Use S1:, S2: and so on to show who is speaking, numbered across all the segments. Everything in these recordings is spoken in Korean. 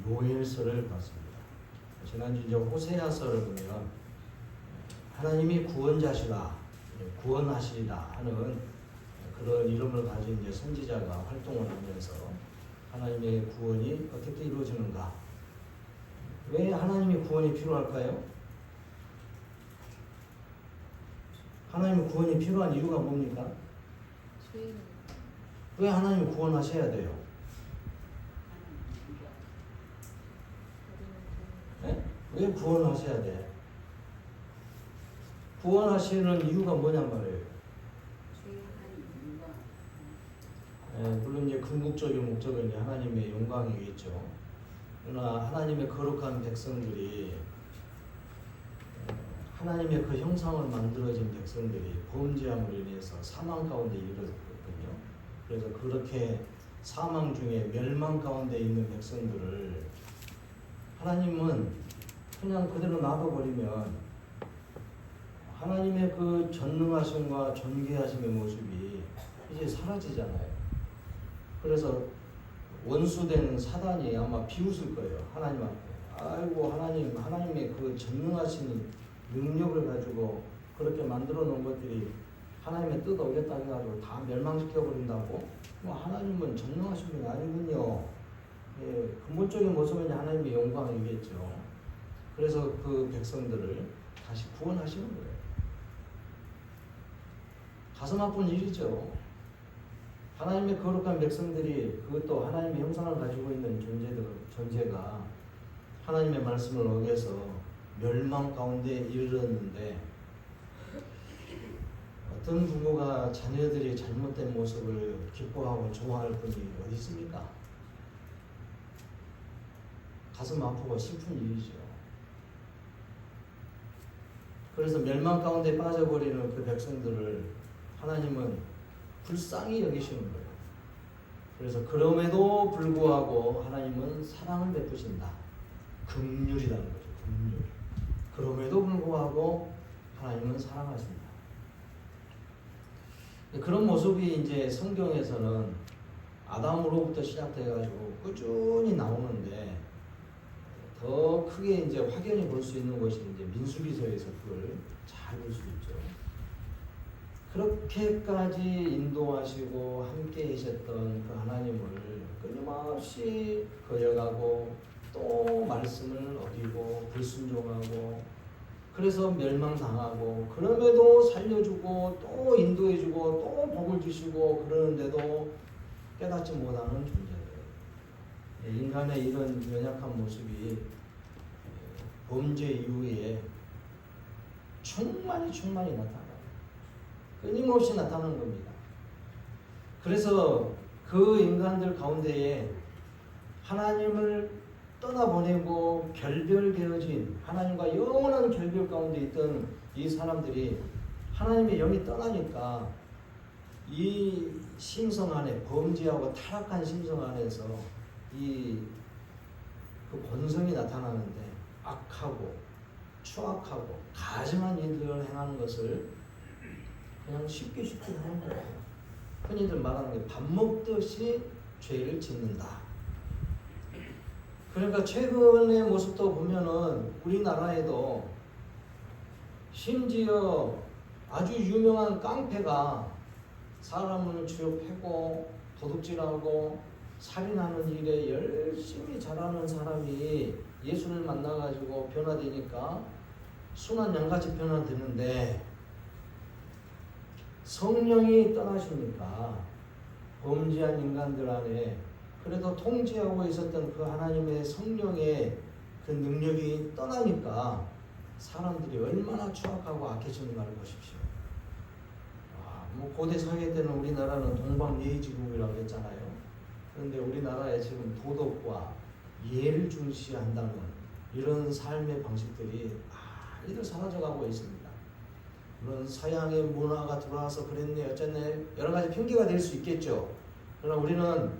S1: 요엘서를 봤습니다. 지난주 이제 호세아서를 보면 하나님이 구원자시다, 구원하시리다 하는 그런 이름을 가진 이제 선지자가 활동을 하면서 하나님의 구원이 어떻게 이루어지는가? 왜 하나님의 구원이 필요할까요? 하나님의 구원이 필요한 이유가 뭡니까? 왜 하나님이 구원하셔야 돼요? 네? 왜 구원하셔야 돼? 구원하시는 이유가 뭐냔 말이에요. 네, 물론 이제 궁극적인 목적은 이제 하나님의 영광이겠죠. 그러나 하나님의 거룩한 백성들이, 하나님의 그 형상을 만들어진 백성들이 범죄함으로 인해서 사망 가운데 이르렀거든요. 그래서 그렇게 사망 중에 멸망 가운데 있는 백성들을 하나님은 그냥 그대로 놔둬버리면 하나님의 그 전능하심과 존귀하심의 모습이 이제 사라지잖아요. 그래서 원수된 사단이 아마 비웃을 거예요. 하나님 앞에. 아이고 하나님의 그 전능하신 능력을 가지고 그렇게 만들어 놓은 것들이 하나님의 뜻 오겠다 해가지고 다 멸망시켜 버린다고? 뭐 하나님은 전능하신 분이 아니군요. 예, 근본적인 모습은 하나님의 영광이겠죠. 그래서 그 백성들을 다시 구원하시는 거예요. 가슴 아픈 일이죠. 하나님의 거룩한 백성들이, 그것도 하나님의 형상을 가지고 있는 존재가 하나님의 말씀을 어겨서 멸망 가운데 이르렀는데, 어떤 부모가 자녀들이 잘못된 모습을 기뻐하고 좋아할 분이 어디 있습니까? 가슴 아프고 슬픈 일이죠. 그래서 멸망 가운데 빠져버리는 그 백성들을 하나님은 불쌍히 여기시는 거예요. 그래서 그럼에도 불구하고 하나님은 사랑을 베푸신다. 긍휼이라는 거죠. 긍휼. 그럼에도 불구하고 하나님은 사랑하신다. 그런 모습이 이제 성경에서는 아담으로부터 시작돼가지고 꾸준히 나오는데, 더 크게 이제 확연히 볼 수 있는 것이 이제 민수기서에서 그걸 잘 볼 수 있죠. 그렇게까지 인도하시고 함께 계셨던 그 하나님을 끊임없이 거역하고 또 말씀을 어기고 불순종하고, 그래서 멸망당하고, 그럼에도 살려주고 또 인도해주고 또 복을 주시고 그러는데도 깨닫지 못하는 존재예요. 인간의 이런 연약한 모습이 범죄 이후에 충만히 나타나요. 끊임없이 나타나는 겁니다. 그래서 그 인간들 가운데에 하나님을 떠나보내고 결별되어진, 하나님과 영원한 결별 가운데 있던 이 사람들이 하나님의 영이 떠나니까 이 심성 안에, 범죄하고 타락한 심성 안에서 그 본성이 나타나는데, 악하고 추악하고 가증한 일들을 행하는 것을 그냥 쉽게 하는 거예요. 흔히들 말하는 게 밥 먹듯이 죄를 짓는다. 그러니까 최근의 모습도 보면은 우리나라에도 심지어 아주 유명한 깡패가 사람을 죄패고 도둑질하고 살인하는 일에 열심히 잘하는 사람이 예수를 만나가지고 변화되니까 순한 양같이 변화되는데, 성령이 떠나시니까 범죄한 인간들 안에 그래도 통치하고 있었던 그 하나님의 성령의 그 능력이 떠나니까 사람들이 얼마나 추악하고 악해졌는가를 보십시오. 뭐 고대 사회 때는 우리나라는 동방예의지국이라고 했잖아요. 그런데 우리나라에 지금 도덕과 예를 중시한다는 이런 삶의 방식들이 많이들 사라져가고 있습니다. 물론 서양의 문화가 들어와서 그랬네 어쨌네 여러 가지 핑계가 될 수 있겠죠. 그러나 우리는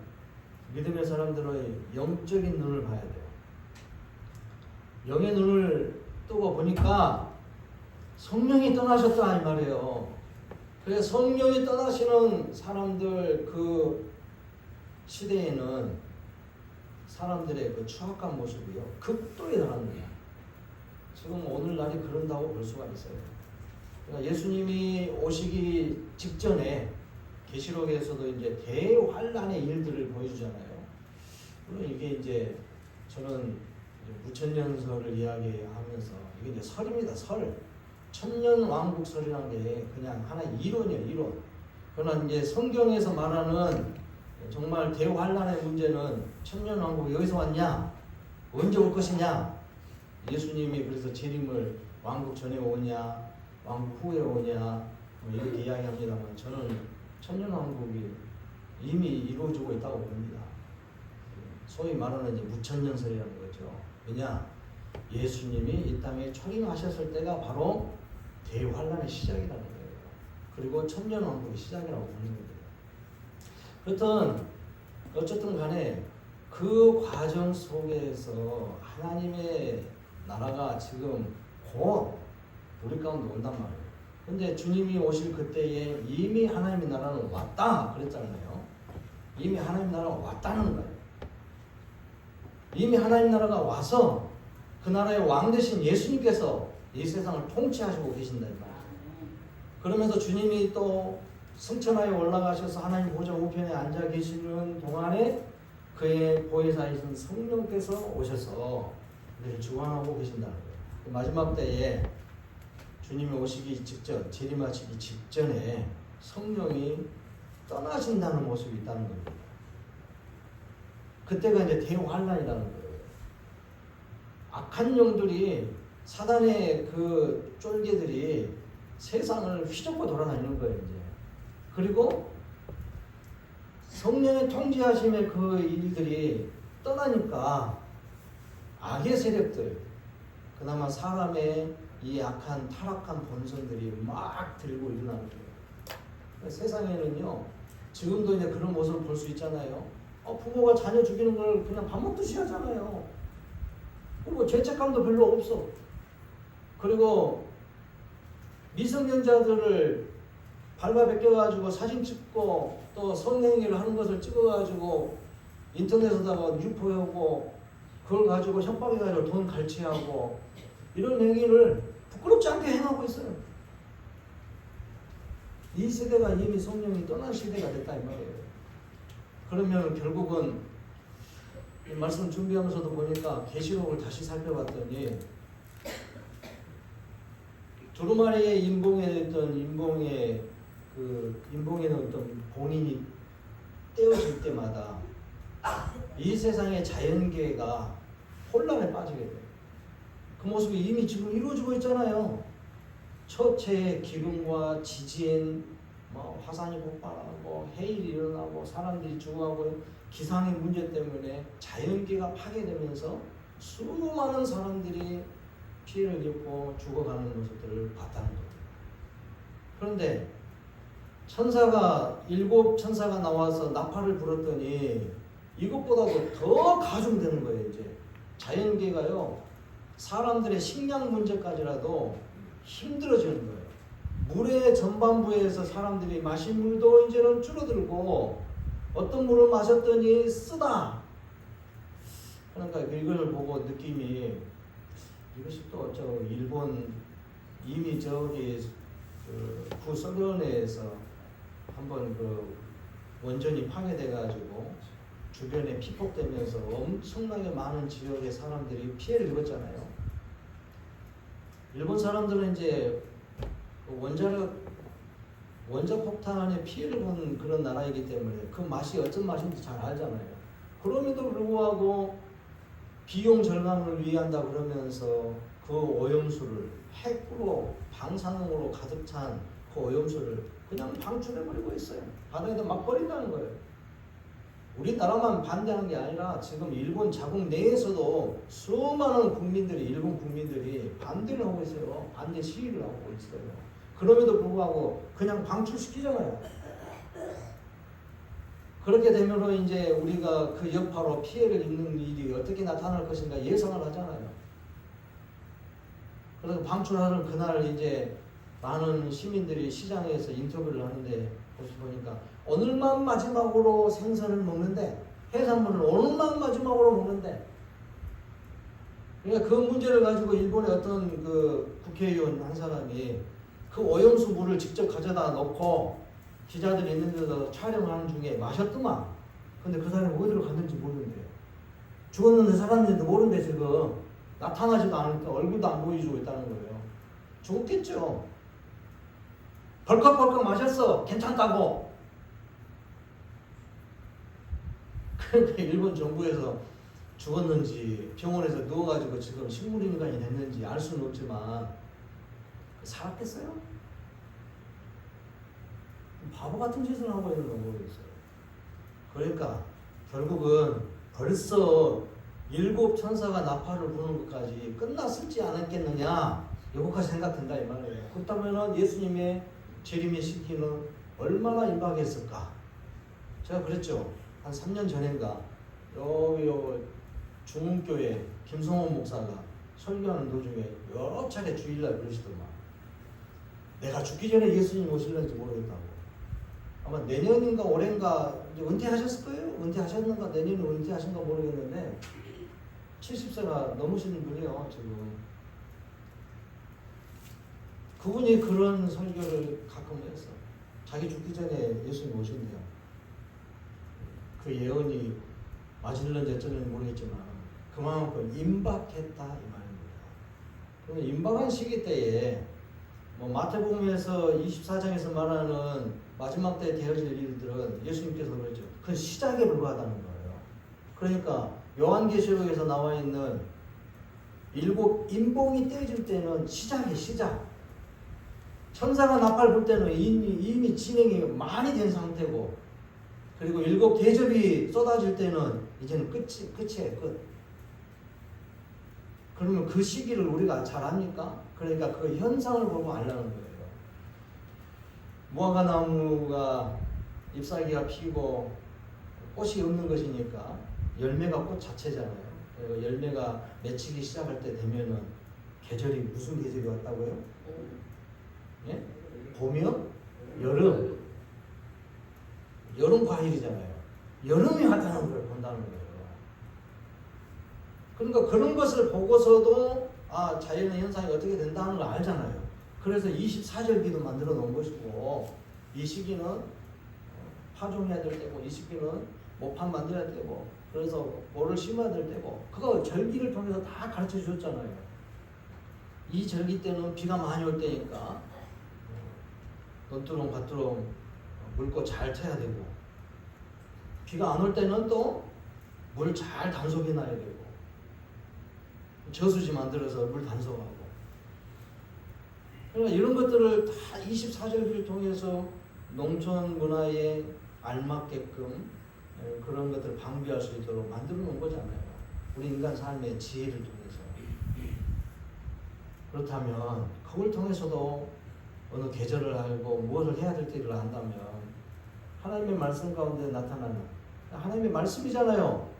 S1: 믿음의 사람들의 영적인 눈을 봐야 돼요. 영의 눈을 뜨고 보니까 성령이 떠나셨다 이 말이에요. 그래서 성령이 떠나시는 사람들 그 시대에는 사람들의 그 추악한 모습이요 극도에 달합니다. 지금 오늘날이 그런다고 볼 수가 있어요. 그러니까 예수님이 오시기 직전에 계시록에서도 이제 대환란의 일들을 보여주잖아요. 물론 이게 이제 저는 무천년설을 이야기하면서 이게 이제 설입니다. 설. 천년왕국설이라는 게 그냥 하나의 이론이에요. 이론. 그러나 이제 성경에서 말하는 정말 대환란의 문제는 천년왕국이 여기서 왔냐? 언제 올 것이냐? 예수님이 그래서 재림을 왕국 전에 오냐? 왕국 후에 오냐? 뭐 이렇게 이야기합니다만 저는 천년왕국이 이미 이루어지고 있다고 봅니다. 소위 말하는 이제 무천년설이라는 거죠. 왜냐? 예수님이 이 땅에 초림하셨을 때가 바로 대환란의 시작이라는 거예요. 그리고 천년왕국의 시작이라고 보는 겁니다. 그렇든 어쨌든 간에 그 과정 속에서 하나님의 나라가 지금 곧 우리 가운데 온단 말이에요. 근데 주님이 오실 그때에 이미 하나님의 나라는 왔다 그랬잖아요. 이미 하나님의 나라가 왔다는 거예요. 이미 하나님 나라가 와서 그 나라의 왕 되신 예수님께서 이 세상을 통치하시고 계신다 이 말이에요. 그러면서 주님이 또 승천하에 올라가셔서 하나님 보좌 우편에 앉아 계시는 동안에 그의 보혜사이신 성령께서 오셔서 우리를 주관하고 계신다는 거예요. 마지막 때에 주님이 오시기 직전, 재림하시기 직전에 성령이 떠나신다는 모습이 있다는 겁니다. 그때가 이제 대환란이라는 거예요. 악한 영들이 사단의 그 쫄개들이 세상을 휘젓고 돌아다니는 거예요. 이제 그리고 성령의 통치하심의 그 일들이 떠나니까 악의 세력들, 그나마 사람의 이 악한 타락한 본성들이 막 들고 일어나는 거예요. 세상에는요, 지금도 이제 그런 모습을 볼 수 있잖아요. 부모가 자녀 죽이는 걸 그냥 밥 먹듯이 하잖아요. 뭐 죄책감도 별로 없어. 그리고 미성년자들을 밟아 벗겨가지고 사진 찍고 또 성행위를 하는 것을 찍어가지고 인터넷에다가 유포하고 그걸 가지고 협박해가지고 돈 갈취하고 이런 행위를 부끄럽지 않게 행하고 있어요. 이 시대가 이미 성령이 떠난 시대가 됐다 이 말이에요. 그러면 결국은 이 말씀 준비하면서도 보니까 계시록을 다시 살펴봤더니 두루마리의 인봉에 있던 인봉의 어떤 본인이 떼어질 때마다 이 세상의 자연계가 혼란에 빠지게 돼요. 그 모습이 이미 지금 이루어지고 있잖아요. 처체의 기근과 지진, 화산이 폭발하고 해일이 일어나고 사람들이 죽어가고 기상의 문제 때문에 자연계가 파괴되면서 수많은 사람들이 피해를 입고 죽어가는 모습들을 봤다는 거예요. 그런데 일곱 천사가 나와서 나팔을 불었더니 이것보다도 더 가중되는 거예요. 이제 자연계가요, 사람들의 식량 문제까지라도 힘들어지는 거예요. 물의 전반부에서 사람들이 마실 물도 이제는 줄어들고 어떤 물을 마셨더니 쓰다. 그러니까 이걸 보고 느낌이 이것이 또 일본 이미 저기 구소련에서 한번 그 원전이 파괴돼가지고 주변에 피폭되면서 엄청나게 많은 지역의 사람들이 피해를 입었잖아요. 일본 사람들은 이제 원자폭탄에 피해를 본 그런 나라이기 때문에 그 맛이 어떤 맛인지 잘 알잖아요. 그럼에도 불구하고 비용 절감을 위한다 그러면서 그 오염수를 핵으로 방사능으로 가득 찬 그 오염수를 그냥 방출해버리고 있어요. 바다에다 막 버린다는 거예요. 우리나라만 반대하는 게 아니라 지금 일본 자국 내에서도 수많은 일본 국민들이 반대를 하고 있어요. 반대 시위를 하고 있어요. 그럼에도 불구하고 그냥 방출시키잖아요. 그렇게 되면은 이제 우리가 그 여파로 피해를 입는 일이 어떻게 나타날 것인가 예상을 하잖아요. 그래서 방출하는 그날 이제 많은 시민들이 시장에서 인터뷰를 하는데 보니까 오늘만 마지막으로 생선을 먹는데 해산물을 오늘만 마지막으로 먹는데. 그러니까 그 문제를 가지고 일본의 어떤 그 국회의원 한 사람이 그 오염수 물을 직접 가져다 놓고 기자들이 있는 데서 촬영하는 중에 마셨더만. 근데 그 사람이 어디로 갔는지 모르는데요. 죽었는데 살았는지도 모르는데 지금 나타나지도 않으니까 얼굴도 안 보여주고 있다는 거예요. 죽었겠죠. 벌컥벌컥 마셨어. 괜찮다고. 그러니까 일본 정부에서 죽었는지 병원에서 누워가지고 지금 식물인간이 됐는지 알 수는 없지만 살았겠어요? 바보 같은 짓을 하고 있는 거 모르겠어요. 그러니까 결국은 벌써 7 천사가 나팔을 부는 것까지 끝났을지 않았겠느냐, 이것까지 생각된다 이 말이에요. 그렇다면 예수님의 재림의 시기는 얼마나 임박했을까? 제가 그랬죠. 한 3년 전인가 여기 중흥교회 김성원 목사가 설교하는 도중에 여러 차례 주일날 그러시더만, 내가 죽기 전에 예수님 오실는지 모르겠다고. 아마 내년인가 올해인가 이제 은퇴하셨을 거예요. 은퇴하셨는가 내년에 은퇴하신가 모르겠는데 70세가 넘으시는 분이요 지금. 그분이 그런 설교를 가끔 했어. 자기 죽기 전에 예수님 오신대요. 그 예언이 맞을는지 어쩌는지 모르겠지만 그만큼 임박했다 이 말입니다. 그러면 임박한 시기 때에 마태복음에서 24장에서 말하는 마지막 때 되어질 일들은 예수님께서 그러죠. 그건 시작에 불과하다는 거예요. 그러니까 요한계시록에서 나와 있는 7 인봉이 떼어질 때는 시작이 시작. 천사가 나팔 불 때는 이미 진행이 많이 된 상태고, 그리고 7 대접이 쏟아질 때는 이제는 끝이에요. 끝. 그러면 그 시기를 우리가 잘 압니까? 그러니까 그 현상을 보고 알라는 거예요. 무화과 나무가 잎사귀가 피고 꽃이 없는 것이니까 열매가 꽃 자체잖아요. 그리고 열매가 맺히기 시작할 때 되면은 계절이 무슨 계절이 왔다고요? 예? 봄이요? 여름. 여름 과일이잖아요. 여름이 왔다는 걸 본다는 거예요. 그러니까 그런 것을 보고서도 자연의 현상이 어떻게 된다는 걸 알잖아요. 그래서 24절기도 만들어 놓은 것이고, 이 시기는 파종해야 될 때고, 이 시기는 모판 만들어야 되고, 그래서 뭐를 심어야 될 때고, 그거 절기를 통해서 다 가르쳐 주셨잖아요. 이 절기 때는 비가 많이 올 때니까 논두렁 밭두렁 물고 잘 쳐야 되고, 비가 안 올 때는 또 물 잘 단속해 놔야 되고, 저수지 만들어서 물 단속하고. 그러니까 이런 것들을 다 24절기를 통해서 농촌 문화에 알맞게끔 그런 것들을 방비할 수 있도록 만들어 놓은 거잖아요. 우리 인간 삶의 지혜를 통해서. 그렇다면 그걸 통해서도 어느 계절을 알고 무엇을 해야 될 때를 안다면 하나님의 말씀 가운데 나타나는 하나님의 말씀이잖아요.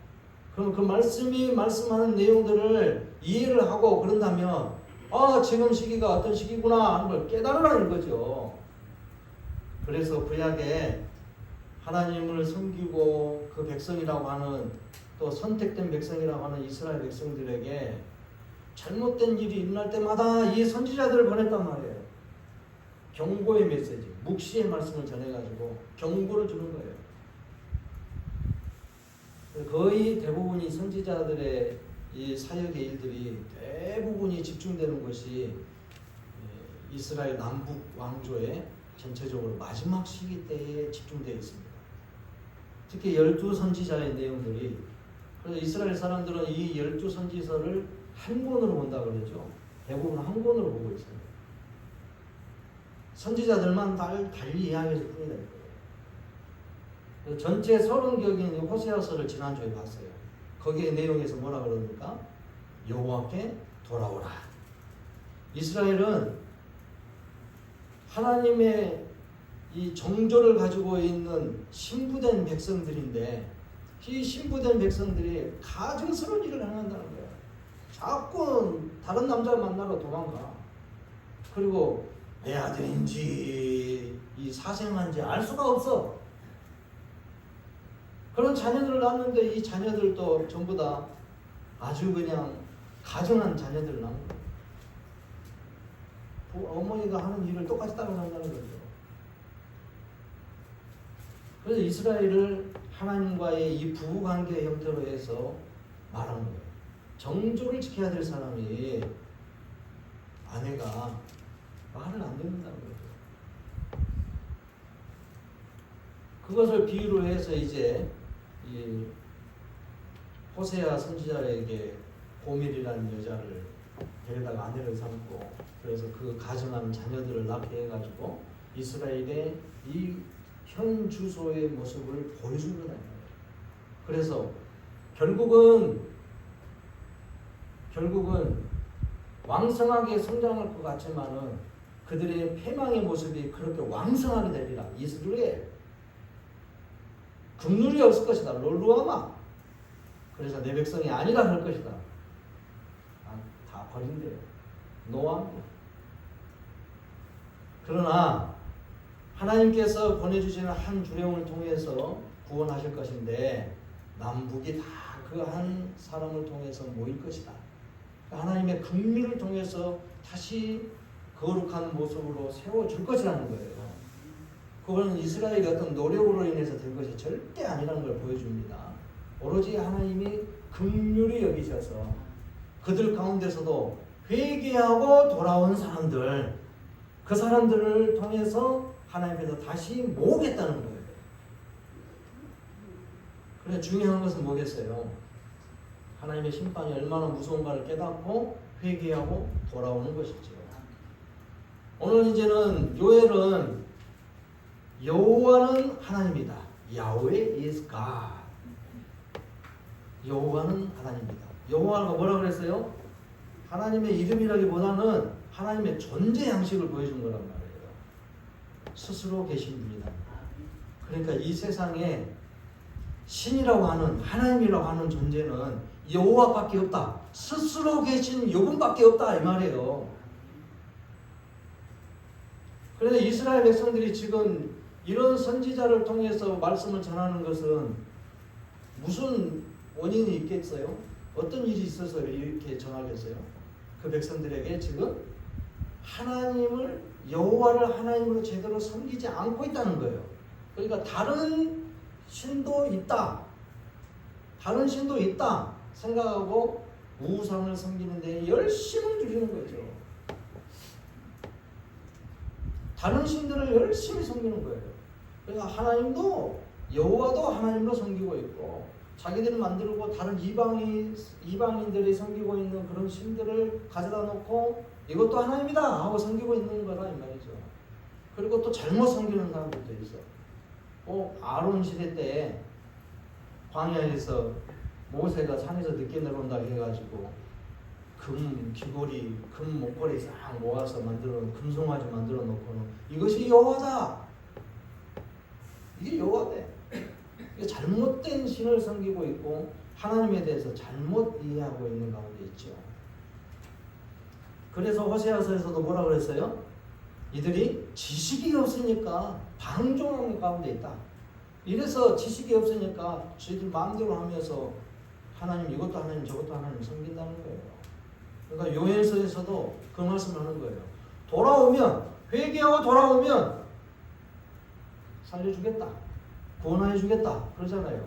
S1: 그럼 그 말씀이 말씀하는 내용들을 이해를 하고 그런다면 지금 시기가 어떤 시기구나 하는 걸 깨달으라는 거죠. 그래서 구약에 하나님을 섬기고 그 백성이라고 하는, 또 선택된 백성이라고 하는 이스라엘 백성들에게 잘못된 일이 일어날 때마다 이 선지자들을 보냈단 말이에요. 경고의 메시지, 묵시의 말씀을 전해가지고 경고를 주는 거예요. 거의 대부분이 선지자들의 이 사역의 일들이 대부분이 집중되는 것이 이스라엘 남북 왕조의 전체적으로 마지막 시기 때에 집중되어 있습니다. 특히 12 선지자의 내용들이, 그래서 이스라엘 사람들은 이 12 선지서를 한 권으로 본다고 그러죠. 대부분 한 권으로 보고 있어요. 선지자들만 달리 이야기해서 뿐이다. 전체 30격인 호세아서를 지난주에 봤어요. 거기에 내용에서 뭐라 그러니까 여호와께 돌아오라. 이스라엘은 하나님의 이 정조를 가지고 있는 신부된 백성들인데, 이 신부된 백성들이 가증스러운 일을 행한다는 거예요. 자꾸 다른 남자 만나러 도망가. 그리고 내 아들인지 이 사생한지 알 수가 없어. 그런 자녀들을 낳았는데 이 자녀들도 전부 다 아주 그냥 가정한 자녀들을 낳은 거예요. 어머니가 하는 일을 똑같이 따라간다는 거죠. 그래서 이스라엘을 하나님과의 이 부부관계 형태로 해서 말하는 거예요. 정조를 지켜야 될 사람이 아내가 말을 안 듣는다는 거예요. 그것을 비유로 해서 이제 이 호세아 선지자에게 고멜이라는 여자를 데려다가 아내를 삼고 그래서 그 가정한 자녀들을 낳게 해가지고 이스라엘의 이 현 주소의 모습을 보여준 거다. 그래서 결국은 왕성하게 성장할 것 같지만은 그들의 패망의 모습이 그렇게 왕성하게 되리라. 이스라엘에 국률이 없을 것이다. 롤루아마. 그래서 내 백성이 아니라 할 것이다. 다 버린대요. 노아입니다. 그러나 하나님께서 보내주시는 한 주령을 통해서 구원하실 것인데 남북이 다 그 한 사람을 통해서 모일 것이다. 하나님의 긍휼을 통해서 다시 거룩한 모습으로 세워줄 것이라는 거예요. 그거는 이스라엘의 어떤 노력으로 인해서 된 것이 절대 아니라는 걸 보여줍니다. 오로지 하나님이 긍휼히 여기셔서 그들 가운데서도 회개하고 돌아온 사람들, 그 사람들을 통해서 하나님께서 다시 모으겠다는 거예요. 그래 중요한 것은 뭐겠어요? 하나님의 심판이 얼마나 무서운가를 깨닫고 회개하고 돌아오는 것이죠. 오늘 이제는 요엘은 여호와는 하나님이다. 야훼 is God. 여호와는 하나님이다. 여호와가 뭐라 그랬어요? 하나님의 이름이라기보다는 하나님의 존재 양식을 보여준 거란 말이에요. 스스로 계신 분이다. 그러니까 이 세상에 신이라고 하는 하나님이라고 하는 존재는 여호와밖에 없다. 스스로 계신 이분밖에 없다 이 말이에요. 그래서 이스라엘 백성들이 지금 이런 선지자를 통해서 말씀을 전하는 것은 무슨 원인이 있겠어요? 어떤 일이 있어서 이렇게 전하겠어요? 그 백성들에게 지금 하나님을 여호와를 하나님으로 제대로 섬기지 않고 있다는 거예요. 그러니까 다른 신도 있다. 다른 신도 있다 생각하고 우상을 섬기는 데 열심을 들이는 거죠. 다른 신들을 열심히 섬기는 거예요. 그러니까 하나님도 여호와도 하나님으로 섬기고 있고 자기들이 만들고 다른 이방인들이 섬기고 있는 그런 신들을 가져다 놓고 이것도 하나님이다 하고 섬기고 있는 거다 이 말이죠. 그리고 또 잘못 섬기는 사람들도 있어. 아론 시대 때 광야에서 모세가 산에서 늦게 내려온다 해가지고 금 귀걸이, 금 목걸이 싹 모아서 만들어 금송아지 만들어 놓고는 이것이 여호와다. 이게 여호와대. 이게 잘못된 신을 섬기고 있고 하나님에 대해서 잘못 이해하고 있는 가운데 있죠. 그래서 호세아서에서도 뭐라 그랬어요? 이들이 지식이 없으니까 방종하는 가운데 있다. 이래서 지식이 없으니까 저희들 마음대로 하면서 하나님 이것도 하나님 저것도 하나님 섬긴다는 거예요. 그러니까 요엘서에서도 그 말씀을 하는 거예요. 돌아오면 회개하고 돌아오면 살려주겠다. 구원해 주겠다. 그러잖아요.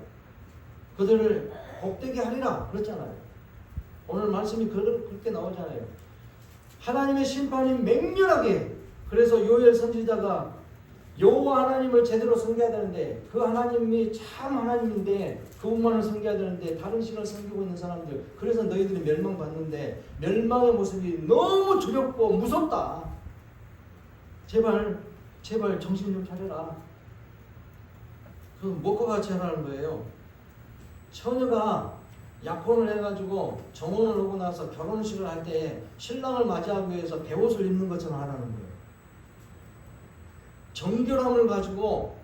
S1: 그들을 복되게 하리라. 그랬잖아요. 오늘 말씀이 그렇게 나오잖아요. 하나님의 심판이 맹렬하게. 그래서 요엘 선지자가 여호와 하나님을 제대로 섬겨야 되는데 그 하나님이 참 하나님인데 그분만을 섬겨야 되는데 다른 신을 섬기고 있는 사람들 그래서 너희들이 멸망받는데 멸망의 모습이 너무 두렵고 무섭다. 제발 정신 좀 차려라. 그 뭐가 같이 하라는 거예요. 처녀가 약혼을 해가지고 정혼을 하고 나서 결혼식을 할 때 신랑을 맞이하기 위해서 배옷을 입는 것처럼 하라는 거예요. 정결함을 가지고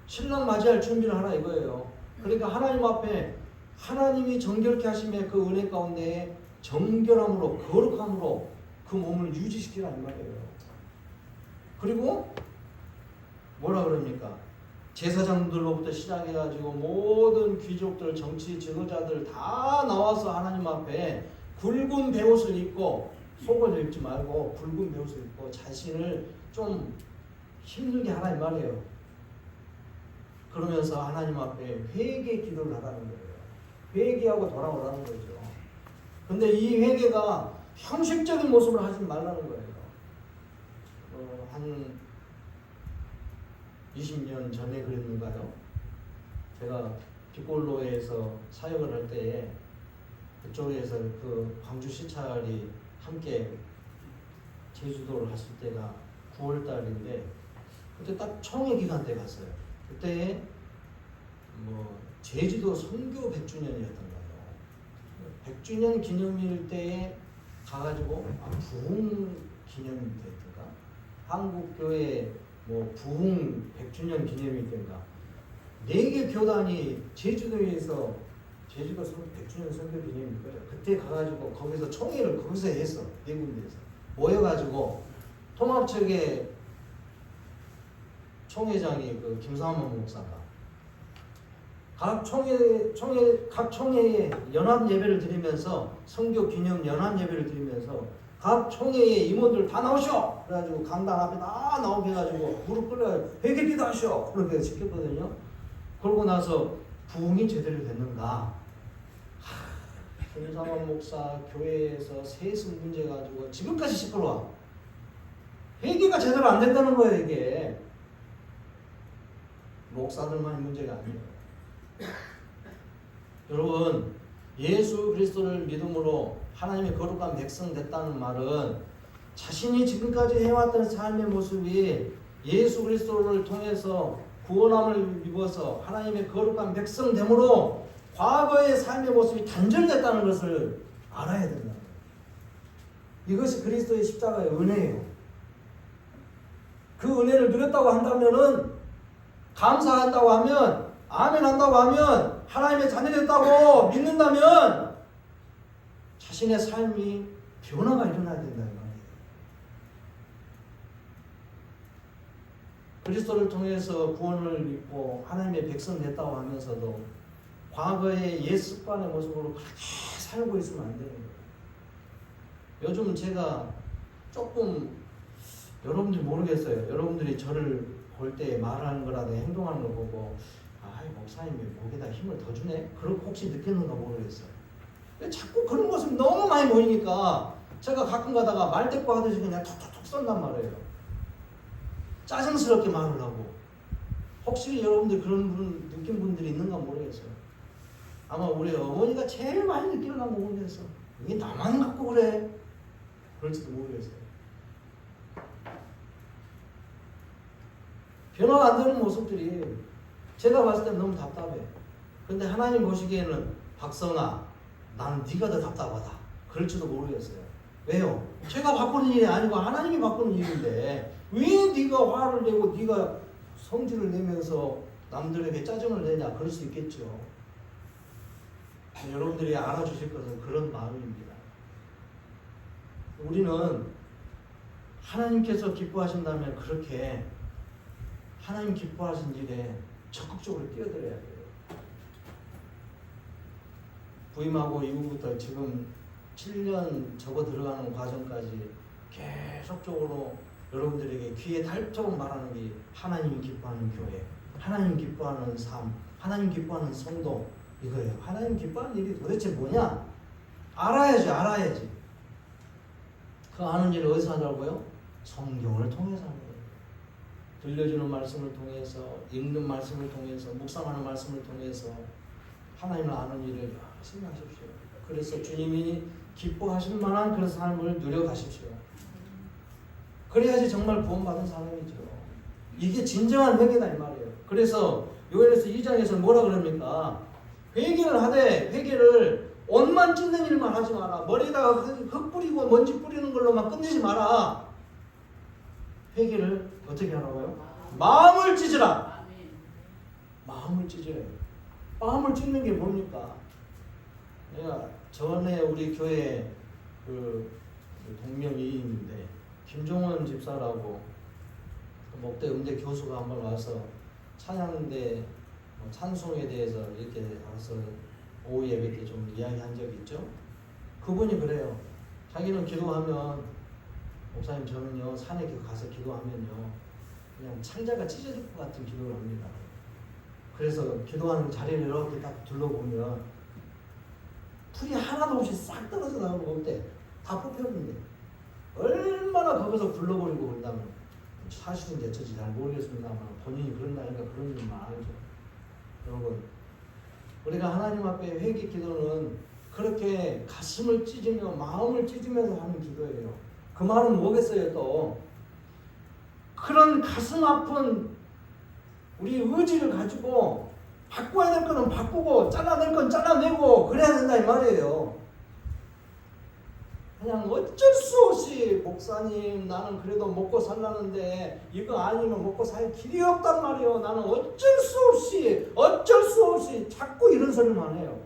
S1: 신랑 맞이할 준비를 하라 이거예요. 그러니까 하나님 앞에 하나님이 정결케 하심의 그 은혜 가운데 정결함으로 거룩함으로 그 몸을 유지시키라는 말이에요. 그리고 뭐라 그럽니까? 제사장들로부터 시작해가지고 모든 귀족들, 정치 지도자들 다 나와서 하나님 앞에 굵은 베옷을 입고, 속을 입지 말고 굵은 베옷을 입고 자신을 좀 힘들게 하라 이 말이에요. 그러면서 하나님 앞에 회개 기도를 하라는 거예요. 회개하고 돌아오라는 거죠. 근데 이 회개가 형식적인 모습을 하지 말라는 거예요. 한 20년 전에 그랬는가요? 제가 빅골로에서 사역을 할 때에 그쪽에서 그 광주 시찰이 함께 제주도를 갔을 때가 9월 달인데, 그때 딱 총회 기간 때 갔어요. 그때 제주도 선교 100주년이었던 거예요. 100주년 기념일 때에 가가지고 부흥 기념일 때였던가, 한국교회 부흥 100주년 기념일 때인가, 4개 교단이 제주도에서 제주도 100주년 선교 기념일 거예요. 그때 가가지고 거기서 총회를 거기서 했어. 4군데에서 모여가지고 통합측의 총회장이 그 김삼원 목사가 각 총회에 연합 예배를 드리면서, 선교 기념 연합 예배를 드리면서 각 총회의 임원들 다 나오시오! 그래가지고 강당 앞에 다 나오게 해가지고 무릎 꿇려 회개 기도하시오! 그렇게 시켰거든요. 그러고 나서 부흥이 제대로 됐는가? 김상원 목사 교회에서 세습 문제 가지고 지금까지 시끄러워. 회개가 제대로 안 된다는 거예요. 이게 목사들만의 문제가 아니에요. 여러분, 예수 그리스도를 믿음으로 하나님의 거룩한 백성 됐다는 말은 자신이 지금까지 해왔던 삶의 모습이 예수 그리스도를 통해서 구원함을 입어서 하나님의 거룩한 백성 됨으로 과거의 삶의 모습이 단절됐다는 것을 알아야 된다. 이것이 그리스도의 십자가의 은혜예요. 그 은혜를 누렸다고 한다면은, 감사한다고 하면, 아멘 한다고 하면, 하나님의 자녀 됐다고 믿는다면 자신의 삶이 변화가 일어나야 된다는 말이에요. 그리스도를 통해서 구원을 입고 하나님의 백성 됐다고 하면서도 과거의 옛 습관의 모습으로 그렇게 살고 있으면 안 되는 거예요. 요즘 제가 조금, 여러분들이 모르겠어요. 여러분들이 저를 볼 때 말하는 거라든가 행동하는 거 보고 목사님이 목에다 힘을 더 주네? 그렇게 혹시 느꼈는가 모르겠어요. 자꾸 그런 모습이 너무 많이 보이니까 제가 가끔 가다가 말대꾸 하듯이 그냥 툭툭툭 쏜단 말이에요. 짜증스럽게 말을 하고. 혹시 여러분들 그런 분 느낀 분들이 있는가 모르겠어요. 아마 우리 어머니가 제일 많이 느끼는가 모르겠어. 왜 나만 갖고 그래? 그럴지도 모르겠어요. 변화가 안 되는 모습들이 제가 봤을 때 너무 답답해. 근데 하나님 보시기에는 박성아, 나는 네가 더 답답하다. 그럴지도 모르겠어요. 왜요? 제가 바꾸는 일이 아니고 하나님이 바꾸는 일인데 왜 네가 화를 내고 네가 성질을 내면서 남들에게 짜증을 내냐? 그럴 수 있겠죠. 여러분들이 알아주실 것은 그런 마음입니다. 우리는 하나님께서 기뻐하신다면 그렇게 하나님 기뻐하신 일에 적극적으로 뛰어들어야 돼요. 부임하고 이후부터 지금 7년 접어 들어가는 과정까지 계속적으로 여러분들에게 귀에 닳도록 말하는 게 하나님이 기뻐하는 교회, 하나님 기뻐하는 삶, 하나님 기뻐하는 성도, 이거예요. 하나님 기뻐하는 일이 도대체 뭐냐? 알아야지. 그 아는 일을 어디서 하더라고요? 성경을 통해서 하는 거예요. 들려주는 말씀을 통해서, 읽는 말씀을 통해서, 묵상하는 말씀을 통해서 하나님을 아는 일을 생각하십시오. 그래서 주님이 기뻐하실 만한 그런 삶을 누려가십시오. 그래야지 정말 구원받은 사람이죠. 이게 진정한 회개다 이 말이에요. 그래서 요엘에서 2장에서 뭐라 그럽니까? 회개를 하되 회개를 옷만 찢는 일만 하지 마라. 머리에다가 흙 뿌리고 먼지 뿌리는 걸로만 끝내지 마라. 회개를 어떻게 하라고요? 마음을 찢으라. 마음을 찢어요. 마음을 찢는 게 뭡니까? 내가 전에 우리 교회 그 동명이인인데 김종원 집사라고 목대 음대 교수가 한번 와서 찬양대 찬송에 대해서 이렇게 가서 오후 예배 때 좀 이야기한 적이 있죠. 그분이 그래요. 자기는 기도하면 목사님 저는요 산에 가서 기도하면요 그냥 창자가 찢어질 것 같은 기도를 합니다. 그래서 기도하는 자리를 이렇게 딱 둘러보면 풀이 하나도 없이 싹 떨어져 나오는 거 때 다 뽑혔는데 얼마나 거기서 굴러버리고 그런다면 사실은 제쳐지 잘 모르겠습니다만 본인이 그런다니까 그런 일만 알죠. 여러분 우리가 하나님 앞에 회개 기도는 그렇게 가슴을 찢으며 마음을 찢으면서 하는 기도예요. 그 말은 뭐겠어요 또 그런 가슴 아픈 우리 의지를 가지고 바꿔야 될 거는 바꾸고 잘라낼 건 잘라내고 그래야 된다 이 말이에요. 그냥 어쩔 수 없이 목사님 나는 그래도 먹고 살라는데 이거 아니면 먹고 살 길이 없단 말이에요. 나는 어쩔 수 없이 자꾸 이런 소리만 해요.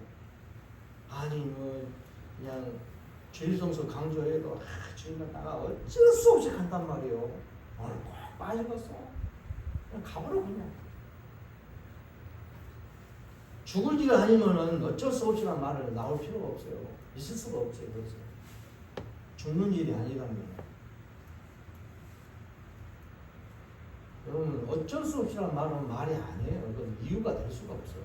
S1: 아니 뭐 그냥 죄의성서 강조해도 주님은 나가 어쩔 수 없이 간단 말이에요. 오늘 꼭 빠지겠어. 그냥 가버려 그냥. 죽을 일 아니면은 어쩔 수 없이란 말을 나올 필요가 없어요. 있을 수가 없어요. 그래서 죽는 일이 아니라면 여러분 어쩔 수 없이란 말은 말이 아니에요. 이건 이유가 될 수가 없어요.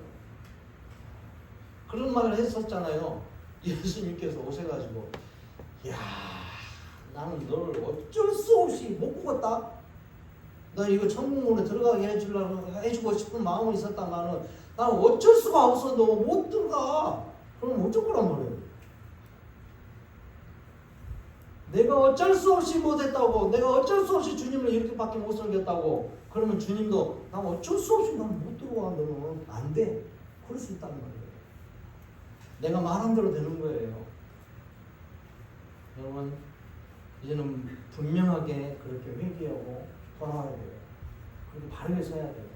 S1: 그런 말을 했었잖아요. 예수님께서 오셔가지고 야 나는 너를 어쩔 수 없이 못 구웠다. 너 이거 천국으로 들어가게 해주고 싶은 마음은 있었다마는 나는 어쩔 수가 없어. 너 못 들어가. 그럼 어쩔 거란 말이에요. 내가 어쩔 수 없이 못했다고, 내가 어쩔 수 없이 주님을 이렇게밖에 못 섬겼다고, 그러면 주님도 난 어쩔 수 없이 난 못 들어와. 너는 안 돼. 그럴 수 있단 말이에요. 내가 말한 대로 되는 거예요. 여러분 이제는 분명하게 그렇게 회개하고 돌아와야 돼요. 그리고 바르게 서야 돼요.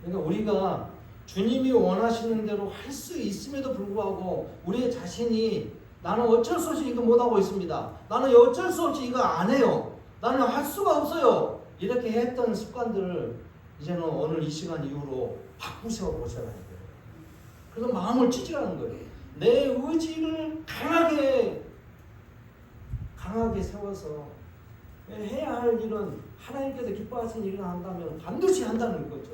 S1: 그러니까 우리가 주님이 원하시는 대로 할 수 있음에도 불구하고 우리의 자신이 나는 어쩔 수 없이 이거 못하고 있습니다. 나는 어쩔 수 없이 이거 안 해요. 나는 할 수가 없어요. 이렇게 했던 습관들을 이제는 오늘 이 시간 이후로 바꾸셔 보셔야 돼요. 그래서 마음을 찢으라는 거예요. 내 의지를 강하게 세워서 해야 할 일은 하나님께서 기뻐하시는 일을 한다면 반드시 한다는 거죠.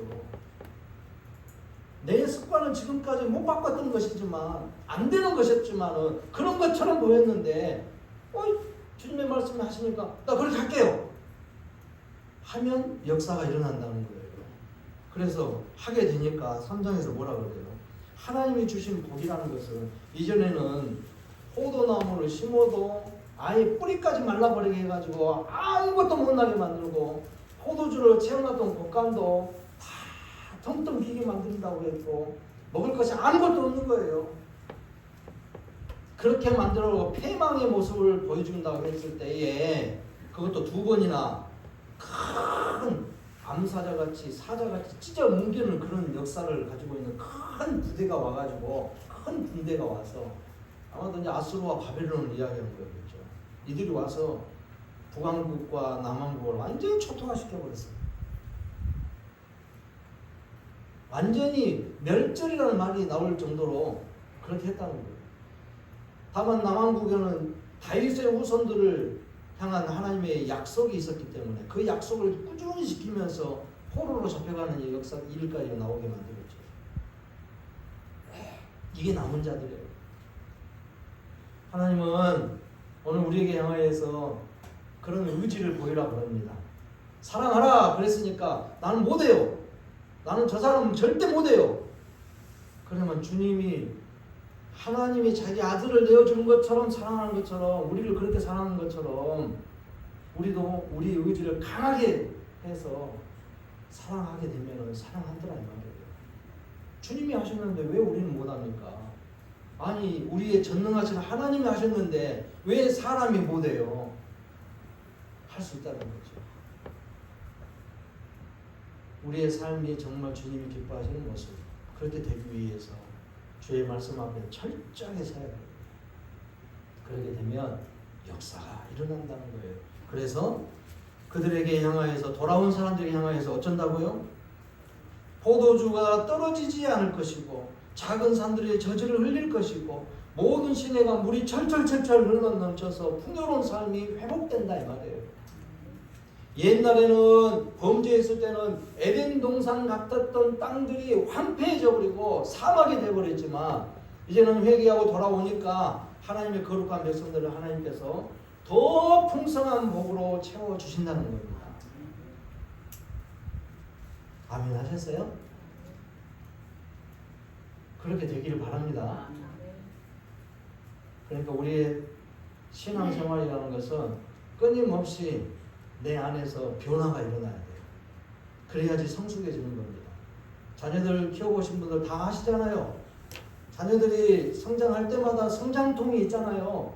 S1: 내 습관은 지금까지 못 바꿨던 것이지만 안 되는 것이었지만은 그런 것처럼 보였는데 주님의 말씀을 하시니까 나 그렇게 할게요 하면 역사가 일어난다는 거예요. 그래서 하게 되니까 3장에서 뭐라 그래요? 하나님이 주신 복이라는 것은 이전에는 포도나무를 심어도 아예 뿌리까지 말라버리게 해가지고 아무것도 못나게 만들고 포도주를 채워놨던 곡간도 텅텅 비게 만든다고 했고 먹을 것이 아무것도 없는 거예요. 그렇게 만들어 패망의 모습을 보여준다고 했을 때에 그것도 두 번이나 큰 암사자같이 사자같이 찢어 뭉개는 그런 역사를 가지고 있는 큰 부대가 와가지고 큰 군대가 와서 아마도 이제 아수르와 바벨론을 이야기하는 거겠죠. 이들이 와서 북왕국과 남왕국을 완전히 초토화시켜버렸어요. 완전히 멸절이라는 말이 나올 정도로 그렇게 했다는 거예요. 다만 남왕국에는 다윗의 후손들을 향한 하나님의 약속이 있었기 때문에 그 약속을 꾸준히 지키면서 포로로 잡혀가는 이 역사 일까지 나오게 만들었죠. 이게 남은 자들이에요. 하나님은 오늘 우리에게 향하여서 그런 의지를 보이라 그럽니다. 사랑하라 그랬으니까 나는 못해요. 나는 저 사람은 절대 못해요. 그러면 주님이 하나님이 자기 아들을 내어주는 것처럼 사랑하는 것처럼 우리를 그렇게 사랑하는 것처럼 우리도 우리 의지를 강하게 해서 사랑하게 되면 사랑한다는 말이에요. 주님이 하셨는데 왜 우리는 못합니까? 아니 우리의 전능하신 하나님이 하셨는데 왜 사람이 못해요? 할 수 있다는 거죠. 우리의 삶이 정말 주님이 기뻐하시는 모습 그렇게 되기 위해서 주의 말씀 앞에 철저하게 서야 돼요. 그렇게 되면 역사가 일어난다는 거예요. 그래서 그들에게 향하여서 돌아온 사람들에게 향하여서 어쩐다고요? 포도주가 떨어지지 않을 것이고 작은 산들의 저주를 흘릴 것이고 모든 시내가 물이 철철철철 흘러넘쳐서 풍요로운 삶이 회복된다 이 말이에요. 옛날에는 범죄했을 때는 에덴 동산 같았던 땅들이 황폐해져 버리고 사막이 되어버렸지만 이제는 회개하고 돌아오니까 하나님의 거룩한 백성들을 하나님께서 더 풍성한 복으로 채워주신다는 겁니다. 아멘 하셨어요? 그렇게 되기를 바랍니다. 그러니까 우리의 신앙생활이라는 것은 끊임없이 내 안에서 변화가 일어나야 돼요. 그래야지 성숙해지는 겁니다. 자녀들 키워보신 분들 다 아시잖아요. 자녀들이 성장할 때마다 성장통이 있잖아요.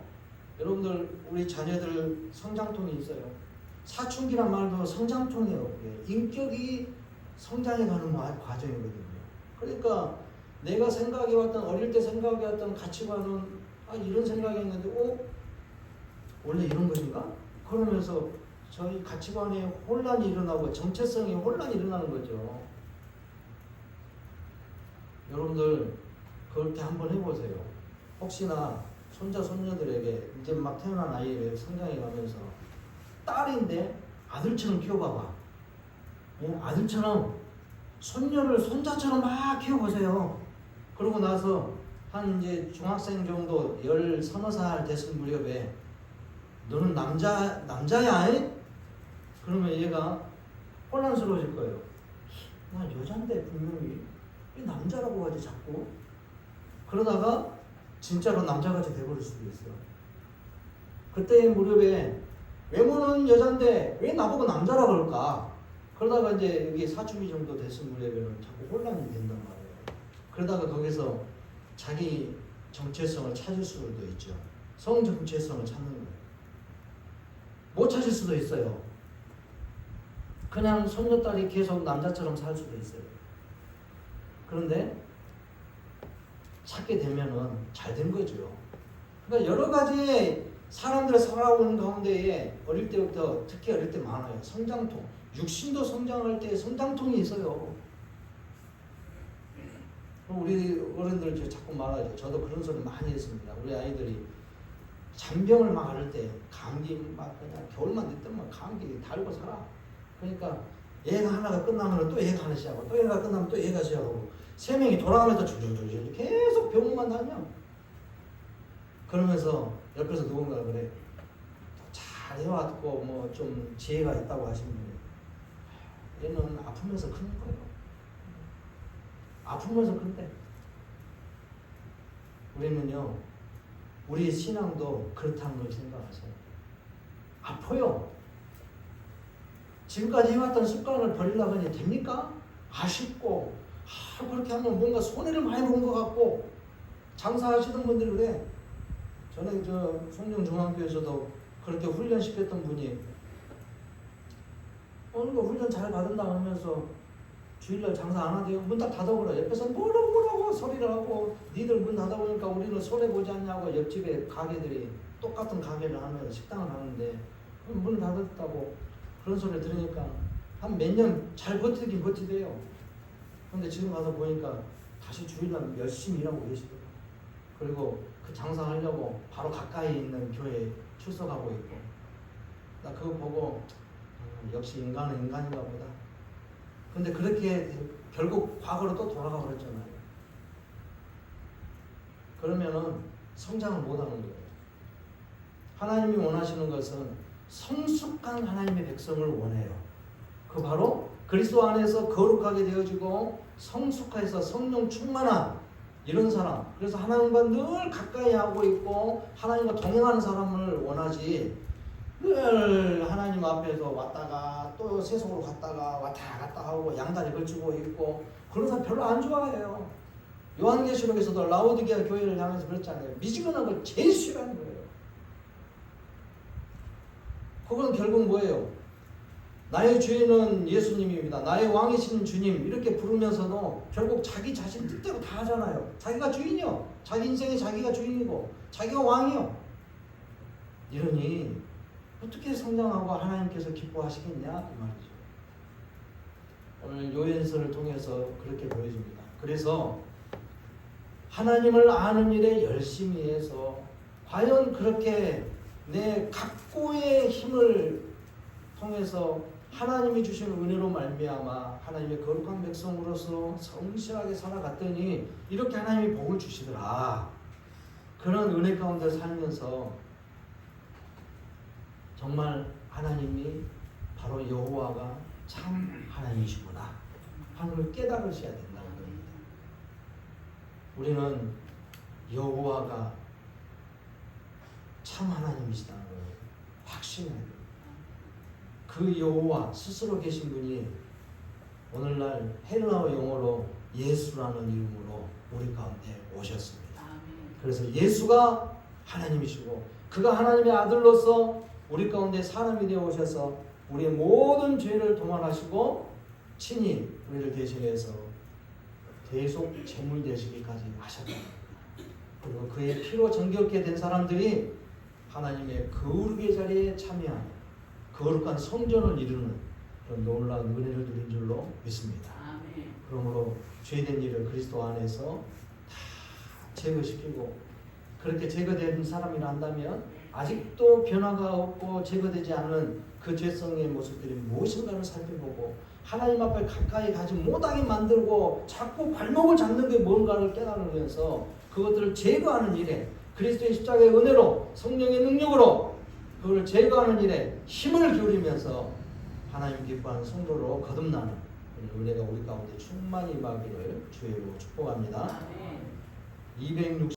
S1: 여러분들 우리 자녀들 성장통이 있어요. 사춘기란 말도 성장통이에요. 그게 인격이 성장해가는 과정이거든요. 그러니까 내가 생각해왔던 어릴 때 생각해왔던 가치관은 이런 생각이었는데 원래 이런 것인가? 그러면서 저희 가치관에 혼란이 일어나고 정체성에 혼란이 일어나는 거죠. 여러분들 그렇게 한번 해보세요. 혹시나 손자 손녀들에게 이제 막 태어난 아이를 성장해가면서 딸인데 아들처럼 키워봐봐. 아들처럼 손녀를 손자처럼 막 키워보세요. 그러고 나서 한 이제 중학생 정도 13살 됐을 무렵에 너는 남자야? 그러면 얘가 혼란스러워질 거예요. 난 여잔데 분명히 이 남자라고 하지 자꾸. 그러다가 진짜로 남자같이 돼버릴 수도 있어요. 그때 무렵에 외모는 여잔데 왜 나보고 남자라 그럴까? 그러다가 이제 여기 사춘기 정도 됐을 무렵에는 자꾸 혼란이 된단 말이에요. 그러다가 거기서 자기 정체성을 찾을 수도 있죠. 성 정체성을 찾는 거예요. 못 찾을 수도 있어요. 그냥 손녀딸이 계속 남자처럼 살 수도 있어요. 그런데 찾게 되면은 잘 된 거죠. 그러니까 여러 가지 사람들 살아오는 가운데에 어릴 때부터 특히 어릴 때 많아요. 성장통. 육신도 성장할 때 성장통이 있어요. 우리 어른들 자꾸 말하죠. 저도 그런 소리 많이 했습니다. 우리 아이들이 잔병을 막 앓을 때 감기 막 그냥 겨울만 됐던 막 감기 달고 살아. 그러니까 얘가 하나가 끝나면 또 얘가 하나 시작하고 또 얘가 끝나면 또 얘가 시작하고 세 명이 돌아가면서 줄줄줄 계속 병원만 다녀. 그러면서 옆에서 누군가 그래. 잘 해왔고 뭐 좀 지혜가 있다고 하시는 분이 얘는 아프면서 크는 거예요. 아프면서 큰데 우리는요 우리의 신앙도 그렇다는 걸 생각하세요. 아파요. 지금까지 해왔던 습관을 버리려고 하니 됩니까? 아쉽고 그렇게 하면 뭔가 손해를 많이 본 것 같고 장사하시는 분들이 그래. 저는 저 송정중앙교에서도 그렇게 훈련시켰던 분이 오늘 훈련 잘 받은다 하면서 주일날 장사 안 하대요. 문 다 닫아버려. 옆에서 뭐라고 소리를 하고 니들 문 닫아보니까 우리는 손해보지 않냐고 옆집에 가게들이 똑같은 가게를 하면서 식당을 하는데 문 닫았다고 그런 소리를 들으니까 한 몇 년 잘 버티긴 버티대요. 근데 지금 가서 보니까 다시 주일날 열심히 일하고 계시더라고요. 그리고 그 장사하려고 바로 가까이 있는 교회에 출석하고 있고 나 그거 보고 역시 인간은 인간인가 보다. 근데 그렇게 결국 과거로 또 돌아가 버렸잖아요. 그러면은 성장을 못하는 거예요. 하나님이 원하시는 것은 성숙한 하나님의 백성을 원해요. 그 바로 그리스도 안에서 거룩하게 되어지고 성숙해서 성령 충만한 이런 사람. 그래서 하나님과 늘 가까이 하고 있고 하나님과 동행하는 사람을 원하지 늘 하나님 앞에서 왔다가 또 세속으로 갔다가 왔다 갔다 하고 양다리 걸치고 있고 그런 사람 별로 안 좋아해요. 요한계시록에서도 라오디게아 교회를 향해서 그랬잖아요. 미지근한 걸 제일 싫어하는 거예요. 그건 결국 뭐예요? 나의 주인은 예수님입니다. 나의 왕이신 주님 이렇게 부르면서도 결국 자기 자신 뜻대로 다 하잖아요. 자기가 주인이요. 자기 인생에 자기가 주인이고 자기가 왕이요. 이러니 어떻게 성장하고 하나님께서 기뻐하시겠냐 이 말이죠. 오늘 요연서를 통해서 그렇게 보여줍니다. 그래서 하나님을 아는 일에 열심히 해서 과연 그렇게 내 각고의 힘을 통해서 하나님이 주신 은혜로 말미암아 하나님의 거룩한 백성으로서 성실하게 살아갔더니 이렇게 하나님이 복을 주시더라. 그런 은혜 가운데 살면서 정말 하나님이 바로 여호와가 참 하나님이시구나 하는 걸 깨달으셔야 된다는 겁니다. 우리는 여호와가 참 하나님이시다는 걸 확신해야 됩니다. 그 여호와 스스로 계신 분이 오늘날 헬라어 용어로 예수라는 이름으로 우리 가운데 오셨습니다. 그래서 예수가 하나님이시고 그가 하나님의 아들로서 우리 가운데 사람이 되어 오셔서 우리의 모든 죄를 도말하시고 친히 우리를 대신해서 계속 제물 되시기까지 하셨다. 그리고 그의 피로 정결케 된 사람들이 하나님의 거룩의 자리에 참여하는 거룩한 성전을 이루는 그런 놀라운 은혜를 누린 줄로 믿습니다. 그러므로 죄된 일을 그리스도 안에서 다 제거시키고 그렇게 제거된 사람이라 한다면 아직도 변화가 없고 제거되지 않은 그 죄성의 모습들이 무엇인가를 살펴보고 하나님 앞에 가까이 가지 못하게 만들고 자꾸 발목을 잡는 게 뭔가를 깨달으면서 그것들을 제거하는 일에 그리스도의 십자가의 은혜로 성령의 능력으로 그걸 제거하는 일에 힘을 기울이면서 하나님 기뻐하는 성도로 거듭나는 은혜가 우리 가운데 충만히 임하기를 주의 이름으로 축복합니다. 260